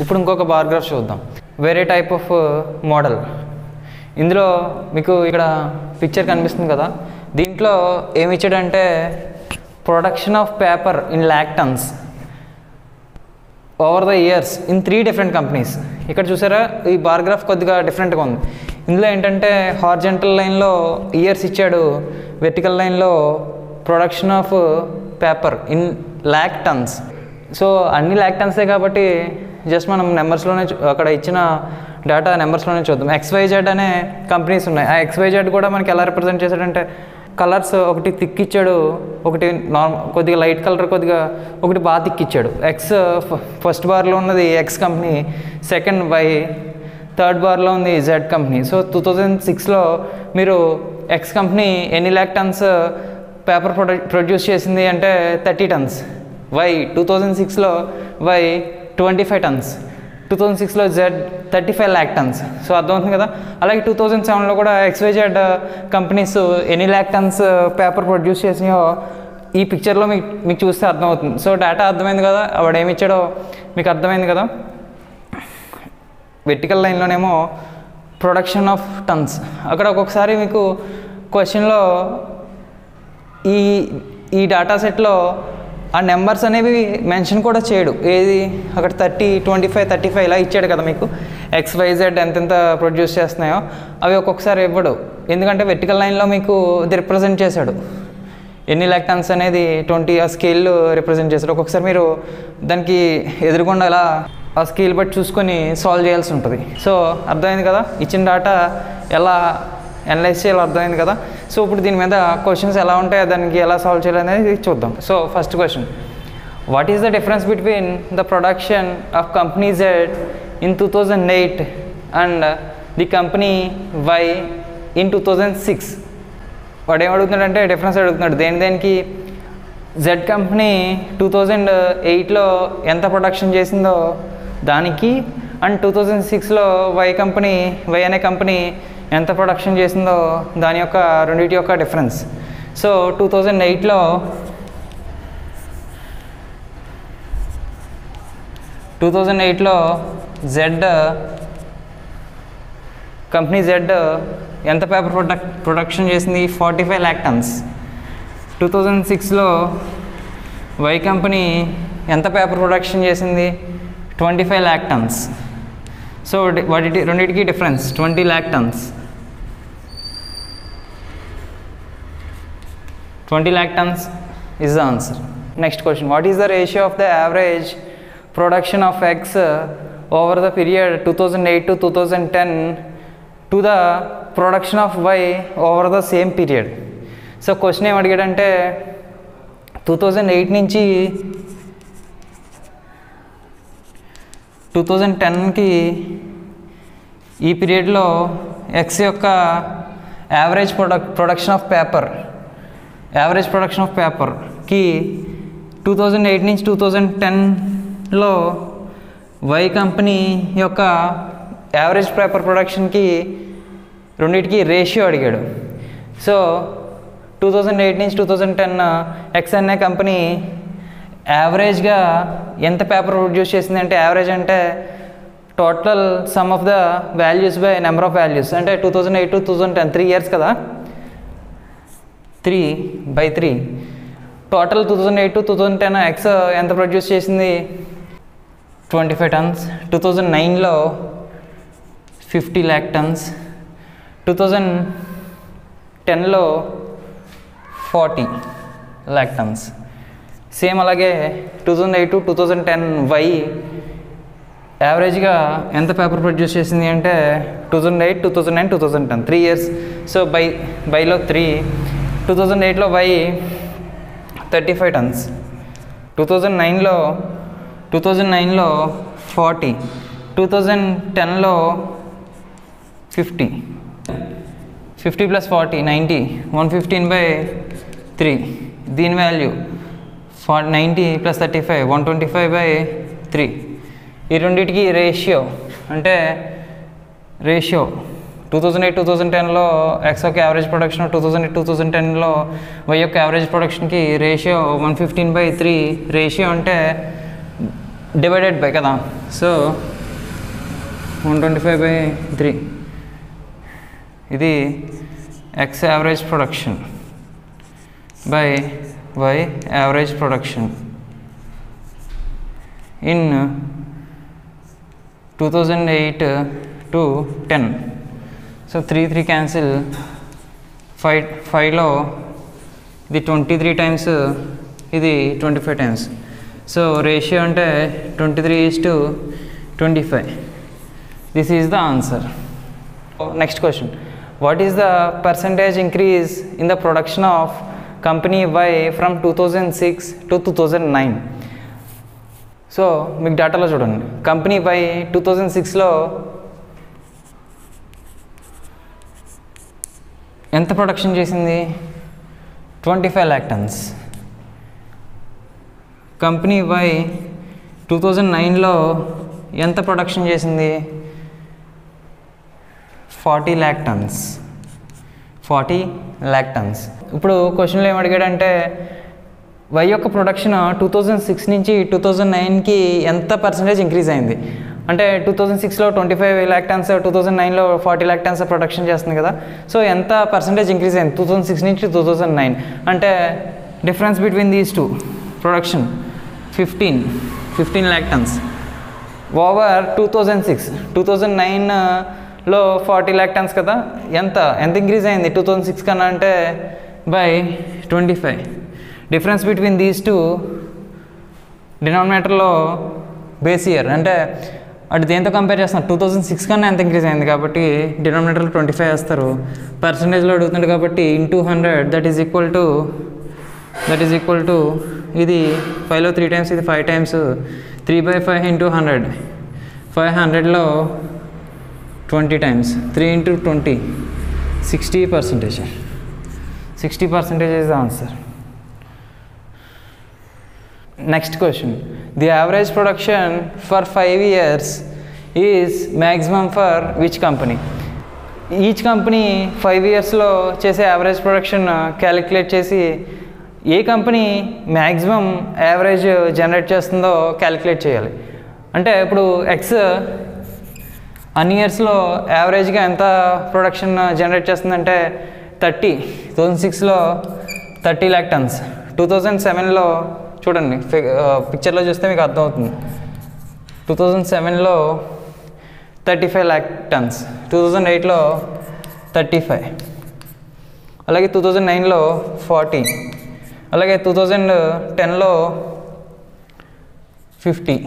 ఇప్పుడు ఇంకొక bar graph చూద్దాం. వేరే టైప్ ఆఫ్ మోడల్. ఇందులో మీకు ఇక్కడ పిక్చర్ కనిపిస్తుంది కదా, దీంట్లో ఏమి ఇచ్చాడంటే production of paper in lakh turns over the years in 3 different companies. ఇక్కడ చూసారా, ఈ బార్ గ్రాఫ్ కొద్దిగా డిఫరెంట్గా ఉంది. ఇందులో ఏంటంటే హార్జెంటల్ లైన్లో ఇయర్స్ ఇచ్చాడు, వెర్టికల్ లైన్లో production of paper in lakh tons. So అన్ని ల్యాక్ టన్సే కాబట్టి జస్ట్ మనం నెంబర్స్లోనే అక్కడ ఇచ్చిన డేటా నెంబర్స్లోనే చూద్దాం. XYZ అనే కంపెనీస్ ఉన్నాయి. ఆ XYZ కూడా మనకి ఎలా రిప్రజెంట్ చేశాడంటే కలర్స్ ఒకటి థిక్ ఇచ్చాడు, ఒకటి కొద్దిగా లైట్ కలర్, కొద్దిగా ఒకటి బాగా థిక్ ఇచ్చాడు. ఫస్ట్ బార్లో ఉన్నది X company, second Y, third బార్లో ఉంది Z కంపెనీ. సో 2006లో మీరు X కంపెనీ ఎన్ని ల్యాక్ టన్స్ పేపర్ ప్రొడ్యూస్ చేసింది అంటే 30 టన్స్. Y 2006లో Y 25 టన్స్, 2006లో Z 35 ల్యాక్ టన్స్. సో అర్థమవుతుంది కదా. అలాగే 2007లో కూడా XYZ కంపెనీస్ ఎన్ని ల్యాక్ టన్స్ పేపర్ ప్రొడ్యూస్ చేసినాయో ఈ పిక్చర్లో మీకు చూస్తే అర్థమవుతుంది. సో డేటా అర్థమైంది కదా, వాడు ఏమి ఇచ్చాడో మీకు అర్థమైంది కదా. వెర్టికల్ లైన్లోనేమో ప్రొడక్షన్ ఆఫ్ టన్స్. అక్కడ ఒక్కొక్కసారి మీకు క్వశ్చన్లో ఈ డేటా సెట్లో ఆ నెంబర్స్ అనేవి మెన్షన్ కూడా చేయడు. ఏది అక్కడ 30, 25, 35 ఇలా ఇచ్చాడు కదా మీకు. XYZ ఎంతెంత ప్రొడ్యూస్ చేస్తున్నాయో అవి ఒక్కొక్కసారి ఇవ్వడు, ఎందుకంటే వెర్టికల్ లైన్లో మీకు ఇది రిప్రజెంట్ చేశాడు. ఎన్ని ల్యాక్ టన్స్ అనేది 20 ఆ స్కేల్ రిప్రజెంట్ చేశాడు. ఒక్కొక్కసారి మీరు దానికి ఎదురుగుండా ఇలా ఆ స్కేల్ బట్టి చూసుకొని సాల్వ్ చేయాల్సి ఉంటుంది. సో అర్థమైంది కదా, ఇచ్చిన డేటా ఎలా అనలైజ్ చేయాలో అర్థమైంది కదా. సో ఇప్పుడు దీని మీద క్వశ్చన్స్ ఎలా ఉంటాయో దానికి ఎలా సాల్వ్ చేయాలనేది చూద్దాం. So first question, what is the difference between the production of company Z in 2008 and the company Y in 2006? వాడు ఏం అడుగుతున్నాడంటే డిఫరెన్స్ అడుగుతున్నాడు. దేనికి Z కంపెనీ 2008లో ఎంత ప్రొడక్షన్ చేసిందో దానికి, అండ్ 2006లో Y అనే కంపెనీ ఎంత ప్రొడక్షన్ చేసిందో దాని యొక్క రెండింటి యొక్క డిఫరెన్స్. సో 2008లో కంపెనీ Z ఎంత పేపర్ ప్రొడక్షన్ చేసింది? 45 ల్యాక్ టన్స్. 2006లో Y కంపెనీ ఎంత పేపర్ ప్రొడక్షన్ చేసింది? 25 ల్యాక్ టన్స్. సో రెండింటికి difference 20 lakh turns. 20 lakh tons is the answer. Next question, what is the ratio of the average production of X over the period 2008 to 2010 to the production of Y over the same period? So question ఏం అడిగాడంటే 2008 నుంచి 2010కి ఈ పీరియడ్లో X యొక్క average production of పేపర్కి 2008 నుంచి 2010లో Y company యొక్క average paper ప్రొడక్షన్కి రెండింటికి ratio అడిగాడు. సో 2008 నుంచి 2010 X అనే కంపెనీ యావరేజ్గా ఎంత పేపర్ ప్రొడ్యూస్ చేసింది అంటే, యావరేజ్ అంటే total sum of the values by number of values. అంటే 2008 to 2010 3 years కదా, 3/3 టోటల్ 2008 to 2010 X ఎంత ప్రొడ్యూస్ చేసింది? 25 టన్స్. 2009లో 50 ల్యాక్ టన్స్. 2010లో 40 ల్యాక్ టన్స్. సేమ్ అలాగే 2008 to 2010 Y యావరేజ్గా ఎంత పేపర్ ప్రొడ్యూస్ చేసింది అంటే 2008, 2009, 2010 3 years. సో బైలో 3. 2008లో Y 35 టన్స్. 2009లో 40. 2010లో 50 + 40 90. 115/3 దీని వాల్యూ 90 + 35 125/3. ఈ రెండింటికి రేషియో 2008 to 2010లో X యొక్క యావరేజ్ ప్రొడక్షన్, 2008 to 2010లో Y యొక్క యావరేజ్ ప్రొడక్షన్కి రేషియో 115/3. రేషియో అంటే డివైడెడ్ బై కదా. సో 125/3 ఇది X average production by Y average production in 2008 to 10. So 3 cancel, 5 లో ఇది 23 times, ఇది 25 times. సో రేషియో అంటే 23:25. This is the answer. Next question, what is the percentage increase in the production of company Y from 2006 to 2009? So మీకు డేటాలో చూడండి, company why 2006లో ఎంత production చేసింది? 25 lakh tons. Company why 2009లో ఎంత production చేసింది? 40 lakh tons. 40 lakh tons. ఇప్పుడు క్వశ్చన్లో ఏం అడిగాడంటే వై యొక్క ప్రొడక్షన్ 2006 నుంచి 2009కి ఎంత పర్సంటేజ్ ఇంక్రీజ్ అయింది అంటే 2006లో 25 lakh tons, 2009లో 40 lakh tons production చేస్తుంది కదా. సో ఎంత పర్సంటేజ్ ఇంక్రీజ్ అయింది 2006 నుంచి 2009 అంటే difference between these two production 15 lakh tons over 2009లో 40 lakh tons కదా. ఎంత ఇంక్రీజ్ అయింది 2006 కన్నా అంటే by 25. Difference between these two డినామినేటర్లో బేస్ ఇయర్ అంటే అటు దేంతో కంపేర్ చేస్తున్నారు 2006 కన్నా ఎంత ఇంక్రీజ్ అయింది కాబట్టి డినామినేటర్లో 25 వేస్తారు. పర్సంటేజ్లో అడుగుతుంది కాబట్టి into 100 that is equal to ఇది 5లో 3 times, ఇది 5 times, 3/5 into 100, 500లో 20 times, 3 into 20, 60%. 60% is the answer. Next question, the average production for 5 years is maximum for which company? Each company 5 yearsలో చేసే యావరేజ్ ప్రొడక్షన్ క్యాలిక్యులేట్ చేసి ఏ company maximum average generate చేస్తుందో calculate చేయాలి. అంటే ఇప్పుడు X అన్ని ఇయర్స్లో యావరేజ్గా ఎంత ప్రొడక్షన్ జనరేట్ చేస్తుందంటే 2006లో 30 lakh tons, 2007లో చూడండి పిక్చర్లో చూస్తే మీకు అర్థమవుతుంది 2007లో 35 lakh tons, 2008లో 35, అలాగే 2009లో 40, అలాగే 2010లో 50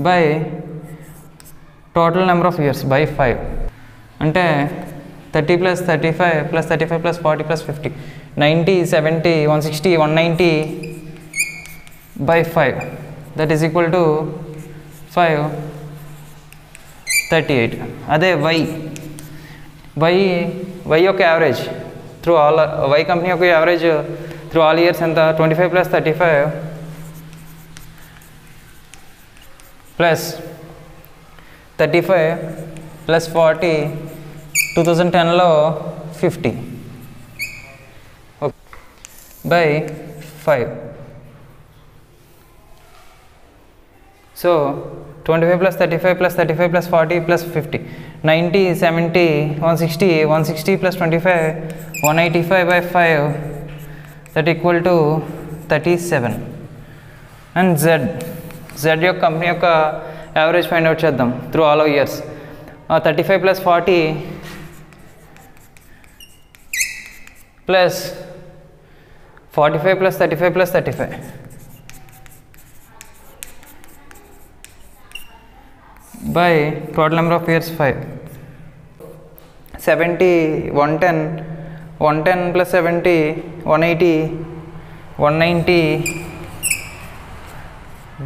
by total number of years by 5 అంటే 30 + 35 + 35 + 40 + 50, 90, 70, 160, 190 by 5 that is equal to 5, 38. అదే వై యొక్క average through all, why company యొక్క యావరేజ్ త్రూ ఆల్ ఇయర్స్ ఎంత? 25 + 35 ప్లస్ 35 + 40, 2010లో 50 by 5. So 25 + 35 + 35 + 40 + 50, 90, 70, 160, 160 + 25, 185 by 5 that equal to 37. And Z యొక్క company యొక్క average find out చేద్దాం through all years. 35 + 40 plus 45 + 35 + 35 by total number of years 5. 70, 110, 110 + 70, 180, 190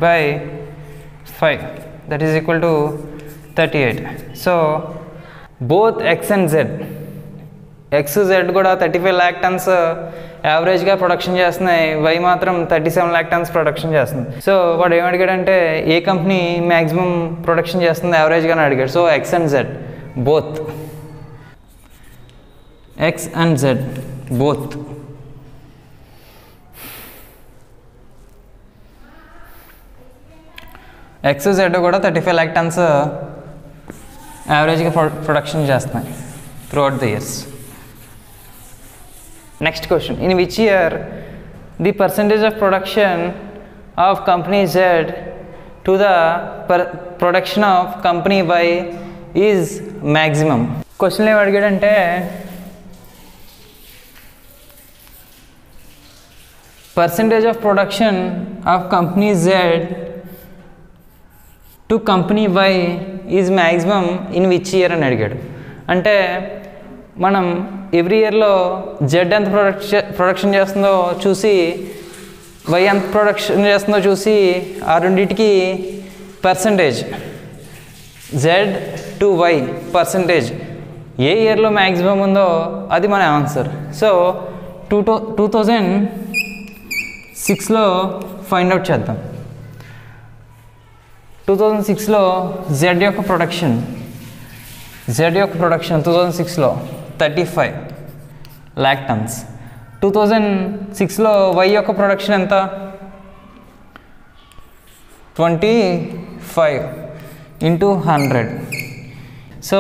by 5 that is equal to 38. So both X and Z, X, Z కూడా 35 lakh tons యావరేజ్గా production చేస్తున్నాయి, Y మాత్రం 37 lakh tons production చేస్తుంది. So వాడు ఏం అడిగాడంటే ఏ కంపెనీ మ్యాక్సిమం ప్రొడక్షన్ చేస్తుంది యావరేజ్గా అని అడిగాడు. So X and Z both, X and Z both. X Z కూడా 35 lakh tons యావరేజ్గా ప్రొడక్షన్ చేస్తున్నాయి throughout the years. Next question, in which year the percentage of production of company Z to the production of company Y is maximum. Question ఏమి అడిగాడంటే percentage of production of company Z to company Y is maximum in which year అని అడిగాడు. అంటే మనం every ఇయర్లో Z ఎంత production చేస్తుందో చూసి వై ఎంత ప్రొడక్షన్ చేస్తుందో చూసి ఆ రెండింటికి percentage Z to Y percentage ఏ ఇయర్లో మ్యాక్సిమం ఉందో అది మన ఆన్సర్. సో 2006లో ఫైండ్ అవుట్ చేద్దాం. 2006లో జెడ్ యొక్క ప్రొడక్షన్ 2006లో 35 lakh tons. 2006లో వై యొక్క ప్రొడక్షన్ ఎంత 25 into 100. సో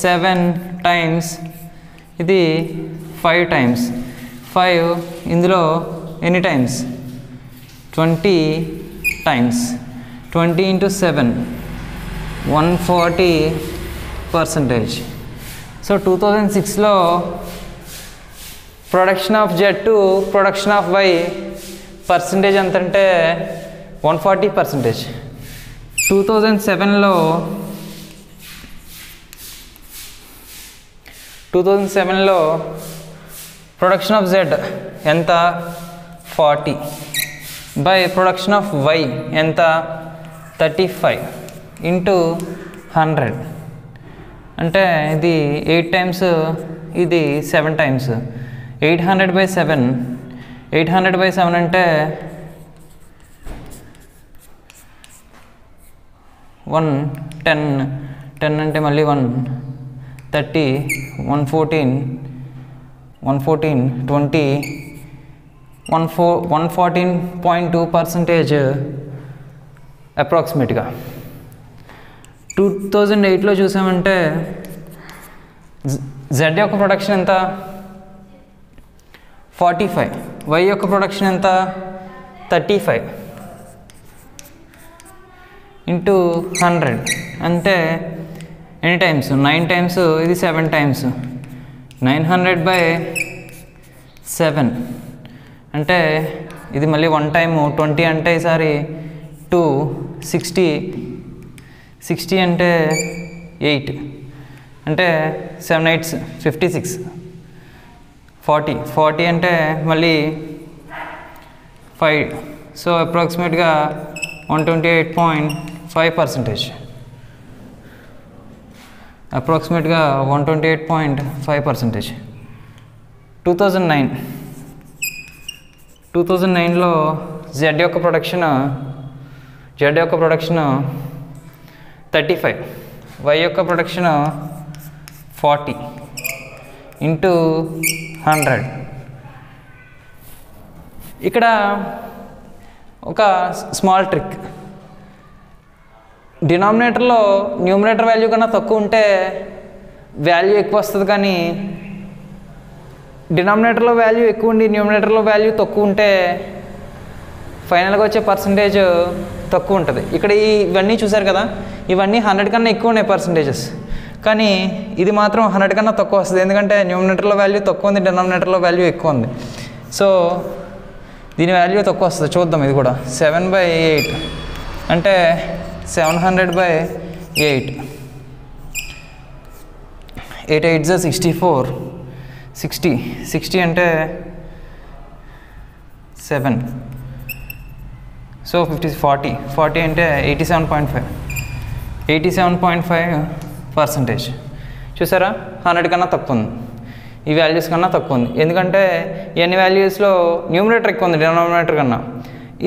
7 times ఇది 5 times 5 ఇందులో ఎన్ని టైమ్స్ 20 times 20 into 7 140%. సో 2006లో production of Z to production of Y percentage ఎంత అంటే 140%. 2007లో ప్రొడక్షన్ ఆఫ్ జెడ్ ఎంత 40 బై ప్రొడక్షన్ ఆఫ్ వై ఎంత 35 into 100. అంటే ఇది 8 times ఇది 7 times 800/7 అంటే 10 అంటే మళ్ళీ 1 30 114 20 114.2% అప్రాక్సిమేట్గా. 2008లో చూసామంటే జెడ్ యొక్క ప్రొడక్షన్ ఎంత 45 వై యొక్క ప్రొడక్షన్ ఎంత 35 into 100 అంటే ఎన్ని టైమ్స్ 9 times ఇది 7 times 900/7 అంటే ఇది మళ్ళీ 1 time 20 అంటే ఈసారి 2 60 అంటే 8 అంటే 7 8s 56 40 అంటే మళ్ళీ 5. సో అప్రాక్సిమేట్గా 128.5%. అప్రాక్సిమేట్గా 128.5%. 2009లో జెడ్ యొక్క ప్రొడక్షన్ 35 వై యొక్క ప్రొడక్షన్ 40 into 100. ఇక్కడ ఒక స్మాల్ ట్రిక్, డినామినేటర్లో న్యూమినేటర్ వాల్యూ కన్నా తక్కువ ఉంటే వాల్యూ ఎక్కువ వస్తుంది, కానీ డినామినేటర్లో వాల్యూ ఎక్కువ ఉండి న్యూమినేటర్లో వాల్యూ తక్కువ ఉంటే ఫైనల్గా వచ్చే పర్సంటేజ్ తక్కువ ఉంటుంది. ఇక్కడ ఇవన్నీ చూసారు కదా, ఇవన్నీ 100 కన్నా ఎక్కువ ఉన్నాయి పర్సంటేజెస్, కానీ ఇది మాత్రం 100 కన్నా తక్కువ వస్తుంది, ఎందుకంటే న్యూమినేటర్లో వాల్యూ తక్కువ ఉంది, డినామినేటర్లో వాల్యూ ఎక్కువ ఉంది. సో దీని వాల్యూ తక్కువ వస్తుంది. చూద్దాం, ఇది కూడా 7/8 అంటే 700/8 8 8s 64 60 అంటే 7. సో 40 అంటే 87.5% చూసారా, 100 కన్నా తక్కువ ఉంది, ఈ వాల్యూస్ కన్నా తక్కువ ఉంది. ఎందుకంటే ఎన్ని వాల్యూస్లో న్యూమినేటర్ ఎక్కువ ఉంది డినామినేటర్ కన్నా,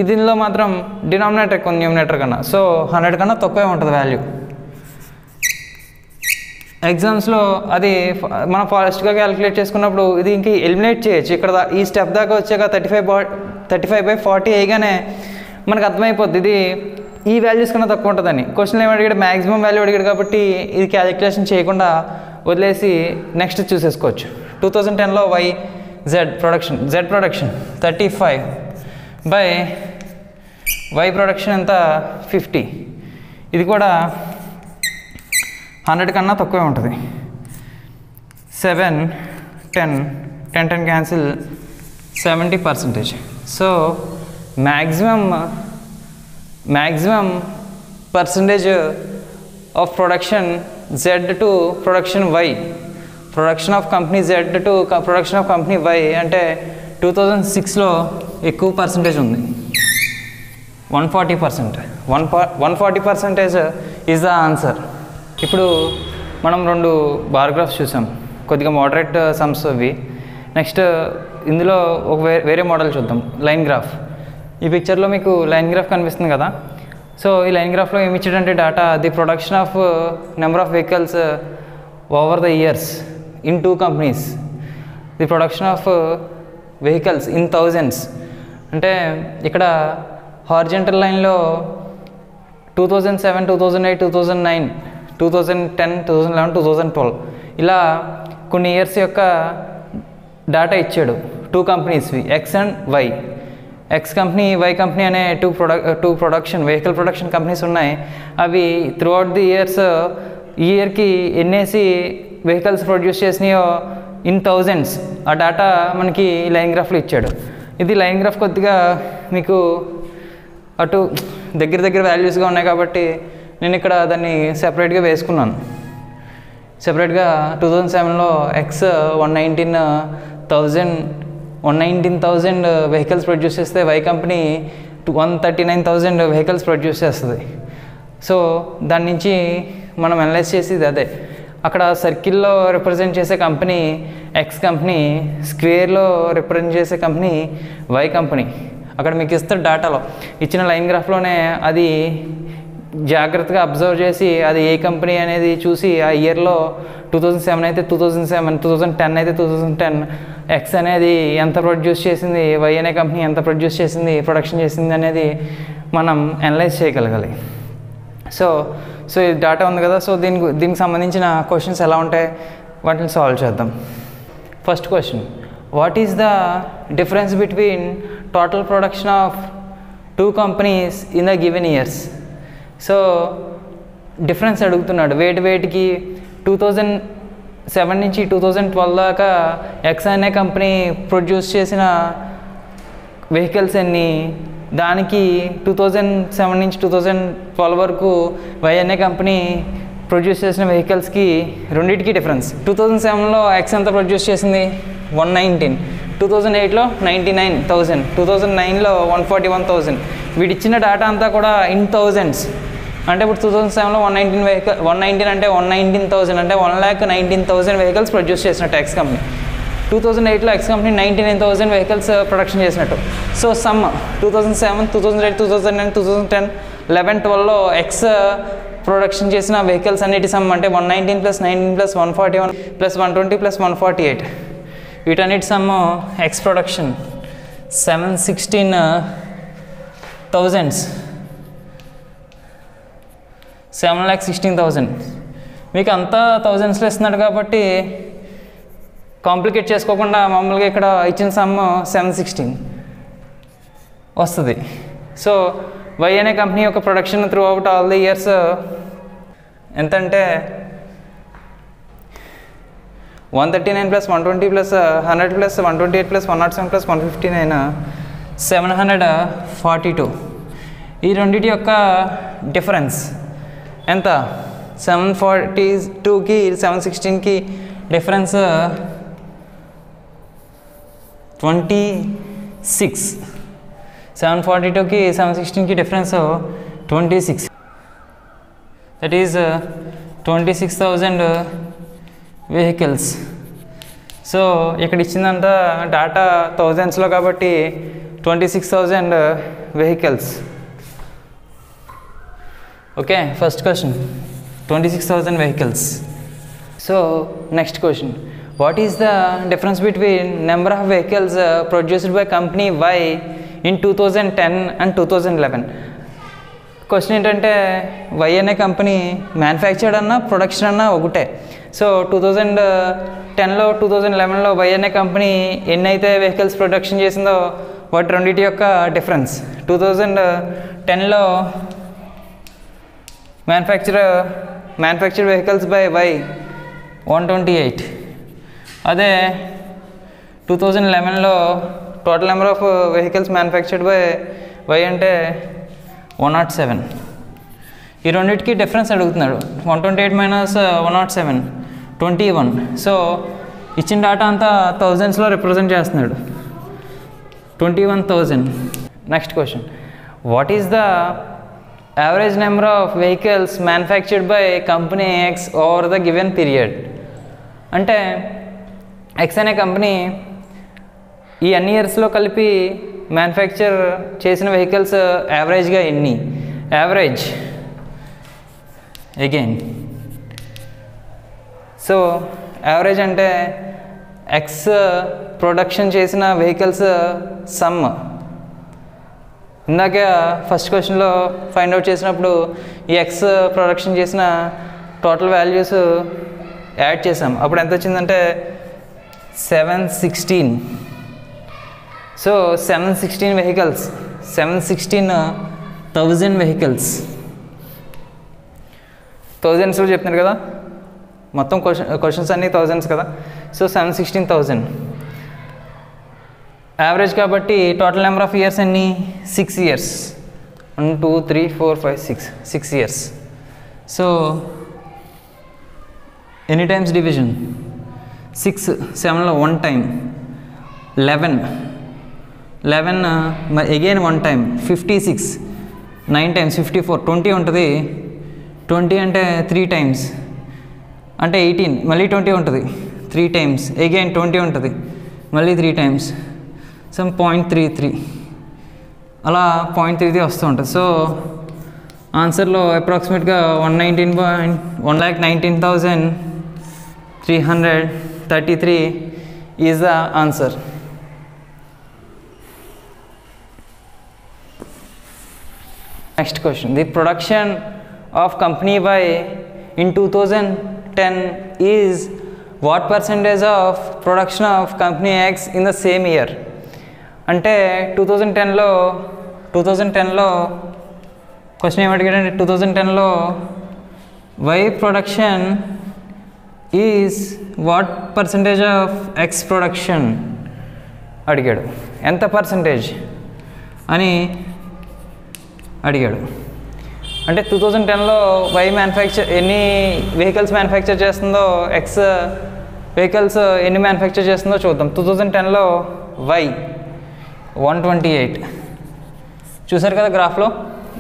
దీనిలో మాత్రం డినామినేటర్ ఎక్కువ ఉంది న్యూమినేటర్ కన్నా. సో 100 కన్నా తక్కువే ఉంటుంది వాల్యూ. ఎగ్జామ్స్లో అది మనం ఫాస్ట్గా క్యాలిక్యులేట్ చేసుకున్నప్పుడు ఇది ఇంక ఎలిమినేట్ చేయొచ్చు. ఇక్కడ ఈ స్టెప్ దాకా వచ్చాక 35/40 వేయగానే మనకు అర్థమైపోద్ది ఇది ఈ వాల్యూస్ కన్నా తక్కువ ఉంటుందని. క్వశ్చన్ ఏమి అడిగాడు, మ్యాక్సిమం వాల్యూ అడిగాడు కాబట్టి ఇది క్యాలిక్యులేషన్ చేయకుండా వదిలేసి నెక్స్ట్ చూసేసుకోవచ్చు. 2010లో Z production 35 by Y production ఎంత 50. ఇది కూడా 100 కన్నా తక్కువే ఉంటుంది. 7 10 cancel 70%. So maximum percentage of production Z to production Y, production of company Z to production of company Y అంటే 2006లో ఎక్కువ పర్సంటేజ్ ఉంది, 140%. 140% ఈజ్ ద ఆన్సర్. ఇప్పుడు మనం 2 బార్ గ్రాఫ్స్ చూసాం, కొద్దిగా మోడరేట్ సమ్స్ అవి. నెక్స్ట్ ఇందులో ఒక వేరే మోడల్ చూద్దాం, లైన్ గ్రాఫ్. ఈ పిక్చర్లో మీకు లైన్ గ్రాఫ్ కనిపిస్తుంది కదా. సో ఈ లైన్ గ్రాఫ్లో ఏమి ఇచ్చాడంటే data the production of number of vehicles over the years in 2 companies, the production of vehicles in thousands. అంటే ఇక్కడ హారిజంటల్ లైన్లో 2007, 2008, 2009, 2010, 2011, 2012 ఇలా కొన్ని ఇయర్స్ యొక్క డాటా ఇచ్చాడు 2 కంపెనీస్వి, X and Y. X company, Y company అనే 2 వెహికల్ ప్రొడక్షన్ కంపెనీస్ ఉన్నాయి. అవి త్రూ అవుట్ ది ఇయర్స్ ఈ ఇయర్కి ఎన్నేసి వెహికల్స్ ప్రొడ్యూస్ చేసినాయో ఇన్ థౌజండ్స్ ఆ డాటా మనకి లైన్ గ్రాఫ్లో ఇచ్చాడు. ఇది లైన్ గ్రాఫ్ కొద్దిగా మీకు అటు దగ్గర వాల్యూస్గా ఉన్నాయి కాబట్టి నేను ఇక్కడ దాన్ని సెపరేట్గా వేసుకున్నాను. సెపరేట్గా 2007లో ఎక్స్ 119,000 వెహికల్స్ ప్రొడ్యూస్ చేస్తే వై కంపెనీ 139,000 వెహికల్స్ ప్రొడ్యూస్ చేస్తుంది. సో దాని నుంచి మనం అనలైజ్ చేసేది అదే. అక్కడ సర్కిల్లో రిప్రజెంట్ చేసే కంపెనీ ఎక్స్ కంపెనీ, స్క్వేర్లో రిప్రజెంట్ చేసే కంపెనీ వై కంపెనీ. అక్కడ మీకు ఇస్తారు డాటాలో ఇచ్చిన లైన్ గ్రాఫ్లోనే అది జాగ్రత్తగా అబ్జర్వ్ చేసి అది ఏ కంపెనీ అనేది చూసి ఆ ఇయర్లో 2007 అయితే 2007, 2010 అయితే 2010 ఎక్స్ అనేది ఎంత ప్రొడ్యూస్ చేసింది, వై అనే కంపెనీ ఎంత ప్రొడ్యూస్ చేసింది, ప్రొడక్షన్ చేసింది అనేది మనం అనలైజ్ చేయగలగాలి. సో ఈ డాటా ఉంది కదా. సో దీనికి సంబంధించిన క్వశ్చన్స్ ఎలా ఉంటాయి వాటిని సాల్వ్ చేద్దాం. First question, what is the difference between total production of 2 companies in the given years? So difference అడుగుతున్నాడు. వేటికి 2007 నుంచి 2012 దాకా ఎక్స్ అనే కంపెనీ ప్రొడ్యూస్ చేసిన వెహికల్స్ ఎన్ని, దానికి 2007 నుంచి 2012 వరకు వై అనే కంపెనీ ప్రొడ్యూస్ చేసిన వెహికల్స్కి రెండింటికి డిఫరెన్స్. 2007లో ఎక్స్ ఎంత ప్రొడ్యూస్ చేసింది 119, 2008లో 99,000, 2009లో 141,000. వీడిచ్చిన డేటా అంతా కూడా ఇన్ థౌజండ్స్. అంటే ఇప్పుడు 2007లో 119 అంటే 119,000 అంటే 1,19,000 వెహికల్స్ ప్రొడ్యూస్ చేసినట్టు ఎక్స్ కంపెనీ. 2008లో ఎక్స్ కంపెనీ 99,000 వెహికల్స్ ప్రొడక్షన్ చేసినట్టు. సో సమ్ 2007, 2008, 2009, 2010, 11, 12లో ఎక్స్ ప్రొడక్షన్ చేసిన వెహికల్స్ అన్నిటి సమ్ అంటే 119 + 19 + 141 + 120 + 148. వీటన్నిటి సమ్ ఎక్స్ ప్రొడక్షన్ 716,000, 716,000. మీకు అంతా థౌజండ్స్లో ఇస్తున్నాడు కాబట్టి కాంప్లికేట్ చేసుకోకుండా మామూలుగా ఇక్కడ ఇచ్చిన సమ్ 716 వస్తుంది. సో వై అనే కంపెనీ యొక్క production through out all the years ఎంతంటే 139 + 120 + 100 + 128 + 107 + 159, 742. ఈ రెండింటి యొక్క డిఫరెన్స్ ఎంత? 742కి 716కి డిఫరెన్స్ 26. 742కి 716కి difference 26. That is 26,000 vehicles. So ఇక్కడ ఇచ్చిందంతా డాటా థౌజండ్స్లో కాబట్టి 26,000 vehicles. Okay, first question 26,000 vehicles. So next question, what is the difference between number of vehicles produced by company Y in 2010 and 2011? Question ఏంటంటే వై అనే company manufactured అన్నా production అన్నా ఒకటే. So 2010లో 2011లో వై అనే కంపెనీ ఎన్నైతే వెహికల్స్ ప్రొడక్షన్ చేసిందో వాటి రెండింటి యొక్క డిఫరెన్స్. 2010లో మ్యానుఫ్యాక్చర్డ్ వెహికల్స్ బై వై 128. అదే 2011లో total number of vehicles manufactured by Y అంటే 107. ఈ రెండింటికి డిఫరెన్స్ అడుగుతున్నాడు. 128 మైనస్ 107 21. సో ఇచ్చిన డేటా అంతా థౌజండ్స్లో రిప్రజెంట్ చేస్తున్నాడు. 21,000. Next question, what is the average number of vehicles manufactured by company X over the given period? అంటే ఎక్స్ అనే కంపెనీ ఈ అన్ని ఇయర్స్లో కలిపి మ్యానుఫ్యాక్చర్ చేసిన వెహికల్స్ యావరేజ్గా ఎన్ని? Average again. సో యావరేజ్ అంటే ఎక్స్ ప్రొడక్షన్ చేసిన వెహికల్స్ సమ్. ఇందాక ఫస్ట్ క్వశ్చన్లో ఫైండ్ అవుట్ చేసినప్పుడు ఈ ఎక్స్ ప్రొడక్షన్ చేసిన టోటల్ వాల్యూస్ యాడ్ చేసాం. అప్పుడు ఎంత వచ్చిందంటే 716. So 716 vehicles, 716,000 vehicles. థౌజండ్స్లో చెప్తున్నారు కదా, మొత్తం క్వశ్చన్స్ అన్నీ థౌజండ్స్ కదా. సో 716,000 యావరేజ్ కాబట్టి టోటల్ నెంబర్ ఆఫ్ ఇయర్స్ అన్నీ 6 years. 1 2 3 4 5 6 years. So any times division? 6 7లో 1 time, 11 again 1 time, 56 9 times, 54 20 ఉంటుంది. 20 అంటే 3 టైమ్స్ అంటే 18, మళ్ళీ 20 ఉంటుంది 3 టైమ్స్, అగైన్ 20 ఉంటుంది మళ్ళీ 3 టైమ్స్. సమ్ 0.33 అలా 0.33 వస్తూ ఉంటుంది. సో ఆన్సర్లో అప్రాక్సిమేట్గా 119,333 is the answer. Next question, the production of company Y in 2010 is what percentage of production of company X in the same year? అంటే 2010లో క్వశ్చన్ ఏమడిగాడంటే 2010లో Y production is what percentage of X production అడిగాడు. ఎంత percentage అని అడిగాడు. అంటే 2010లో వై ఎన్ని వెహికల్స్ మ్యానుఫ్యాక్చర్ చేస్తుందో ఎక్స్ వెహికల్స్ ఎన్ని మ్యానుఫ్యాక్చర్ చేస్తుందో చూద్దాం. 2010లో వై 128 చూసారు కదా గ్రాఫ్లో,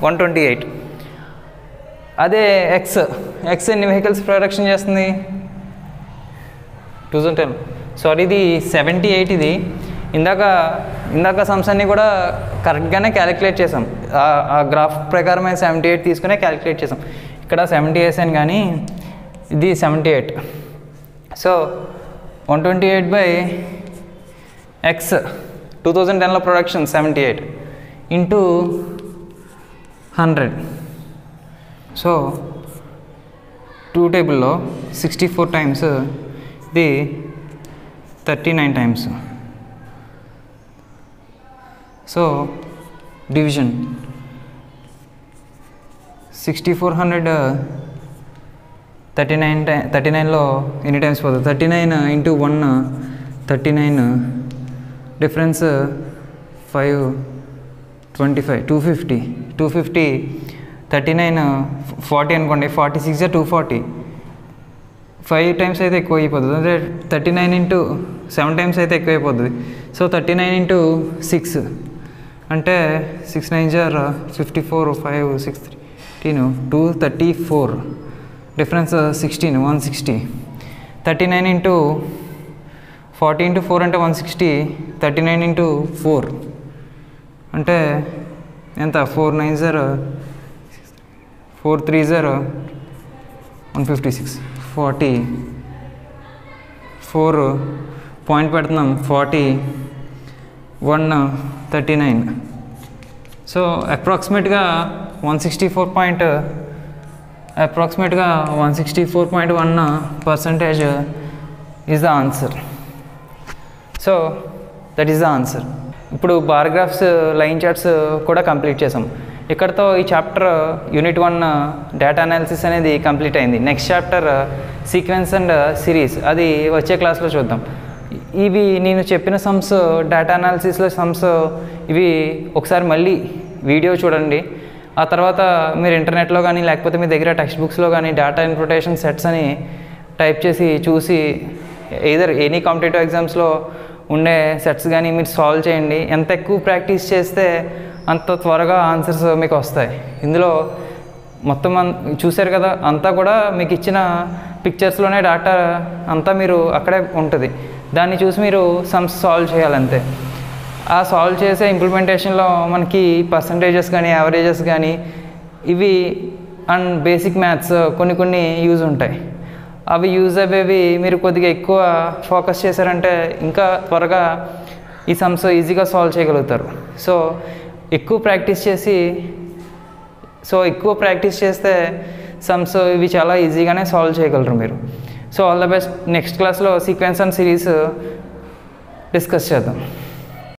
128. అదే ఎక్స్ ఎన్ని వెహికల్స్ ప్రొడక్షన్ చేస్తుంది 2010? సారీ, ఇది 78. ఇది ఇందాక సమ్స్ అన్నీ కూడా కరెక్ట్గానే క్యాలిక్యులేట్ చేసాం. ఆ గ్రాఫ్ ప్రకారం 78 తీసుకునే క్యాలిక్యులేట్ చేసాం. ఇక్కడ 70 వేసాను కానీ ఇది 78. సో 128 బై ఎక్స్ 2010లో ప్రొడక్షన్ 78 ఇంటూ 100. సో 2 టేబుల్లో 64 టైమ్స్, ఇది 39 టైమ్స్. సో డివిజన్ 6400 39లో ఎన్ని టైమ్స్ పోతుంది? 39 ఇంటూ 1 39, డిఫరెన్స్ 5 25 250 39 40 అనుకోండి, 46 240, 5 టైమ్స్ అయితే ఎక్కువ అయిపోతుంది. అంటే 39 ఇంటూ 7 టైమ్స్ అయితే ఎక్కువ అయిపోతుంది. సో 39 ఇంటూ 6 అంటే 6 9 54 5 6 13 234, డిఫరెన్స్ 16 160. 39 ఇంటూ 40 ఇంటూ 4 అంటే 160, 39 ఇంటూ 4 అంటే ఎంత? 4 9 4 3 156 40 4 పాయింట్ పెడుతున్నాం 40 1 39. సో అప్రాక్సిమేట్గా అప్రాక్సిమేట్గా 164.1% is the answer. So that is the answer. ఇప్పుడు బార్ గ్రాఫ్స్, లైన్ చార్ట్స్ కూడా కంప్లీట్ చేసాం. ఇక్కడతో ఈ చాప్టర్ యూనిట్ 1 డేటా అనాలిసిస్ అనేది కంప్లీట్ అయింది. Next chapter sequence and series, అది వచ్చే క్లాస్లో చూద్దాం. ఇవి నేను చెప్పిన సమ్స్, డేటా అనాలిసిస్లో సమ్స్, ఇవి ఒకసారి మళ్ళీ వీడియో చూడండి. ఆ తర్వాత మీరు ఇంటర్నెట్లో కానీ లేకపోతే మీ దగ్గర టెక్స్ట్ బుక్స్లో కానీ డేటా ఇంటర్ప్రిటేషన్ సెట్స్ అని టైప్ చేసి చూసి ఎయిదర్ ఎనీ కాంపిటేటివ్ ఎగ్జామ్స్లో ఉండే సెట్స్ కానీ మీరు సాల్వ్ చేయండి. ఎంత ఎక్కువ ప్రాక్టీస్ చేస్తే అంత త్వరగా ఆన్సర్స్ మీకు వస్తాయి. ఇందులో మొత్తం చూశారు కదా, అంతా కూడా మీకు ఇచ్చిన పిక్చర్స్లోనే డేటా అంతా మీరు అక్కడే ఉంటుంది. దాన్ని చూసి మీరు సమ్స్ సాల్వ్ చేయాలంతే. ఆ సాల్వ్ చేసే ఇంప్లిమెంటేషన్లో మనకి పర్సంటేజెస్ కానీ యావరేజెస్ కానీ ఇవి అండ్ బేసిక్ మ్యాథ్స్ కొన్ని యూజ్ ఉంటాయి. అవి యూజ్ అయ్యేవి మీరు కొద్దిగా ఎక్కువ ఫోకస్ చేశారంటే ఇంకా త్వరగా ఈ సమ్స్ ఈజీగా సాల్వ్ చేయగలుగుతారు. సో ఎక్కువ ప్రాక్టీస్ చేస్తే సమ్స్ ఇవి చాలా ఈజీగానే సాల్వ్ చేయగలరు మీరు. So all the best. Next క్లాస్లో సీక్వెన్స్ అండ్ సిరీస్ డిస్కస్ చేద్దాం.